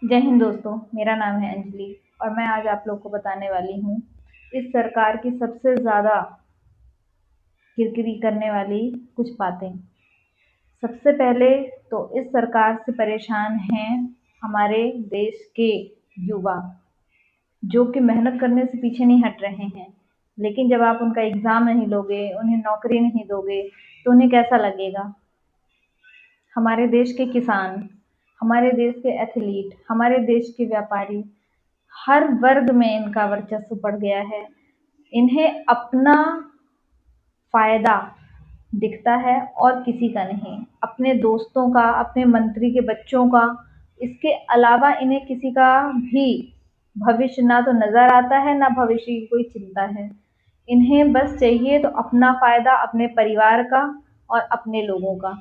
जय हिंद दोस्तों, मेरा नाम है अंजलि और मैं आज आप लोग को बताने वाली हूँ इस सरकार की सबसे ज़्यादा किरकिरी करने वाली कुछ बातें। सबसे पहले तो इस सरकार से परेशान हैं हमारे देश के युवा, जो कि मेहनत करने से पीछे नहीं हट रहे हैं। लेकिन जब आप उनका एग्ज़ाम नहीं लोगे, उन्हें नौकरी नहीं दोगे, तो उन्हें कैसा लगेगा। हमारे देश के किसान, हमारे देश के एथलीट, हमारे देश के व्यापारी, हर वर्ग में इनका वर्चस्व बढ़ गया है। इन्हें अपना फ़ायदा दिखता है और किसी का नहीं, अपने दोस्तों का, अपने मंत्री के बच्चों का। इसके अलावा इन्हें किसी का भी भविष्य ना तो नज़र आता है, ना भविष्य की कोई चिंता है। इन्हें बस चाहिए तो अपना फ़ायदा, अपने परिवार का और अपने लोगों का।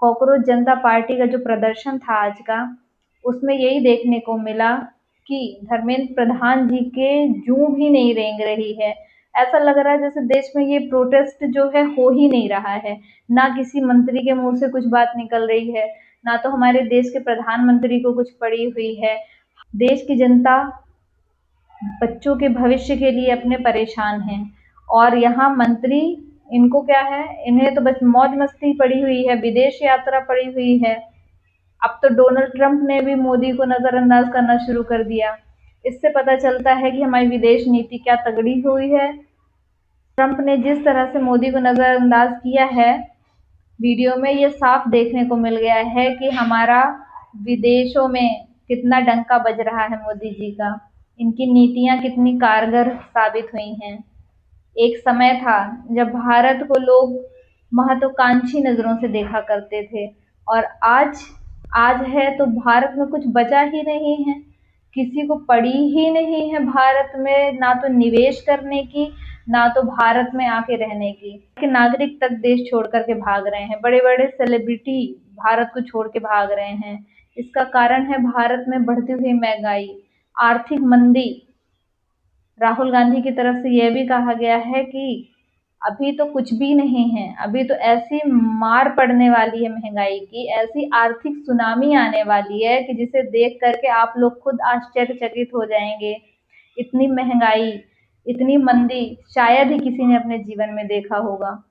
कॉकरोच जनता पार्टी का जो प्रदर्शन था आज का, उसमें यही देखने को मिला कि धर्मेंद्र प्रधान जी के जूं भी नहीं रेंग रही है। ऐसा लग रहा है जैसे देश में ये प्रोटेस्ट जो है हो ही नहीं रहा है। ना किसी मंत्री के मुंह से कुछ बात निकल रही है, ना तो हमारे देश के प्रधानमंत्री को कुछ पड़ी हुई है। देश की जनता बच्चों के भविष्य के लिए अपने परेशान हैं और यहाँ मंत्री, इनको क्या है, इन्हें तो बस मौज मस्ती पड़ी हुई है, विदेश यात्रा पड़ी हुई है। अब तो डोनाल्ड ट्रंप ने भी मोदी को नज़रअंदाज करना शुरू कर दिया। इससे पता चलता है कि हमारी विदेश नीति क्या तगड़ी हुई है। ट्रंप ने जिस तरह से मोदी को नज़रअंदाज किया है, वीडियो में ये साफ देखने को मिल गया है कि हमारा विदेशों में कितना डंका बज रहा है मोदी जी का। इनकी नीतियाँ कितनी कारगर साबित हुई हैं। एक समय था जब भारत को लोग महत्वाकांक्षी नज़रों से देखा करते थे और आज आज है तो भारत में कुछ बचा ही नहीं है। किसी को पड़ी ही नहीं है भारत में ना तो निवेश करने की, ना तो भारत में आके रहने की। कि नागरिक तक देश छोड़ कर के भाग रहे हैं, बड़े बड़े सेलिब्रिटी भारत को छोड़ के भाग रहे हैं। इसका कारण है भारत में बढ़ती हुई महंगाई, आर्थिक मंदी। राहुल गांधी की तरफ से यह भी कहा गया है कि अभी तो कुछ भी नहीं है, अभी तो ऐसी मार पड़ने वाली है महंगाई की, ऐसी आर्थिक सुनामी आने वाली है कि जिसे देख करके आप लोग खुद आश्चर्यचकित हो जाएंगे। इतनी महंगाई, इतनी मंदी शायद ही किसी ने अपने जीवन में देखा होगा।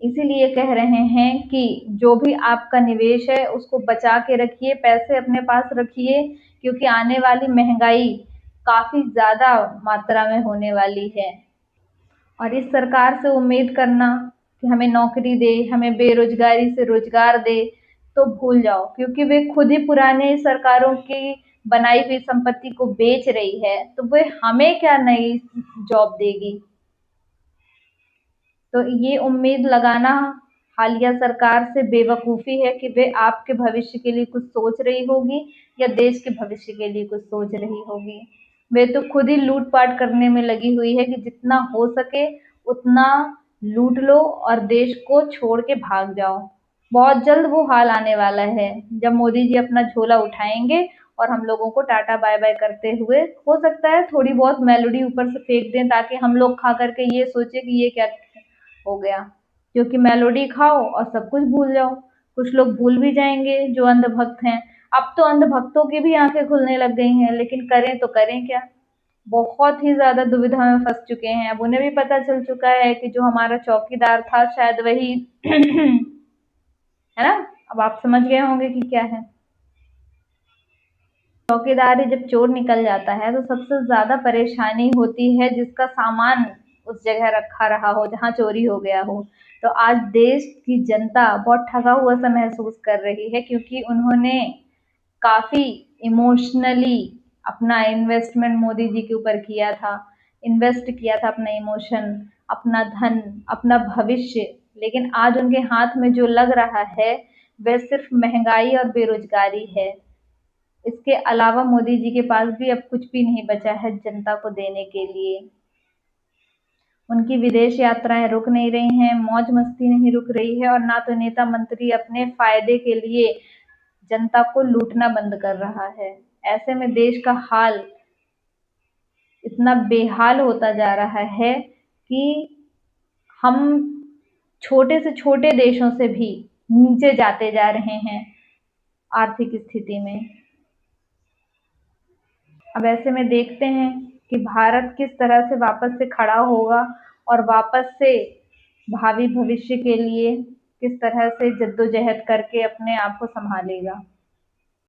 इसीलिए कह रहे हैं कि जो भी आपका निवेश है उसको बचा के रखिए, पैसे अपने पास रखिए, क्योंकि आने वाली महंगाई काफ़ी ज़्यादा मात्रा में होने वाली है। और इस सरकार से उम्मीद करना कि हमें नौकरी दे, हमें बेरोजगारी से रोजगार दे, तो भूल जाओ, क्योंकि वे खुद ही पुराने सरकारों की बनाई हुई संपत्ति को बेच रही है, तो वे हमें क्या नई जॉब देगी। तो ये उम्मीद लगाना हालिया सरकार से बेवकूफ़ी है कि वे आपके भविष्य के लिए कुछ सोच रही होगी या देश के भविष्य के लिए कुछ सोच रही होगी। वे तो खुद ही लूट-पाट करने में लगी हुई है कि जितना हो सके उतना लूट लो और देश को छोड़ के भाग जाओ। बहुत जल्द वो हाल आने वाला है जब मोदी जी अपना झोला उठाएँगे और हम लोगों को टाटा बाय-बाय करते हुए, हो सकता है थोड़ी बहुत मेलोडी ऊपर से फेंक दें ताकि हम लोग खा कर के ये सोचें कि ये क्या हो गया। क्योंकि मेलोडी खाओ और सब कुछ भूल जाओ। कुछ लोग भूल भी जाएँगे जो अंधभक्त हैं। अब तो अंधभक्तों की भी आँखें खुलने लग गई हैं, लेकिन करें तो करें क्या? बहुत ही ज़्यादा दुविधा में फँस चुके हैं। अब उन्हें भी पता चल चुका है कि जो हमारा चौकीदार था शायद वही है ना? अब आप समझ गए होंगे कि क्या है। चौकीदार ही जब चोर निकल जाता है तो सबसे ज़्यादा परेशानी होती है जिसका सामान उस जगह रखा रहा हो जहाँ चोरी हो गया हो। तो आज देश की जनता बहुत ठगा हुआ सा महसूस कर रही है, क्योंकि उन्होंने काफ़ी इमोशनली अपना इन्वेस्टमेंट मोदी जी के ऊपर किया था, इन्वेस्ट किया था अपना इमोशन, अपना धन, अपना भविष्य। लेकिन आज उनके हाथ में जो लग रहा है वह सिर्फ महंगाई और बेरोजगारी है। इसके अलावा मोदी जी के पास भी अब कुछ भी नहीं बचा है जनता को देने के लिए। उनकी विदेश यात्राएं रुक नहीं रही हैं, मौज मस्ती नहीं रुक रही है और ना तो नेता मंत्री अपने फायदे के लिए जनता को लूटना बंद कर रहा है। ऐसे में देश का हाल इतना बेहाल होता जा रहा है कि हम छोटे से छोटे देशों से भी नीचे जाते जा रहे हैं आर्थिक स्थिति में। अब ऐसे में देखते हैं कि भारत किस तरह से वापस से खड़ा होगा और वापस से भावी भविष्य के लिए किस तरह से जद्दोजहद करके अपने आप को संभालेगा।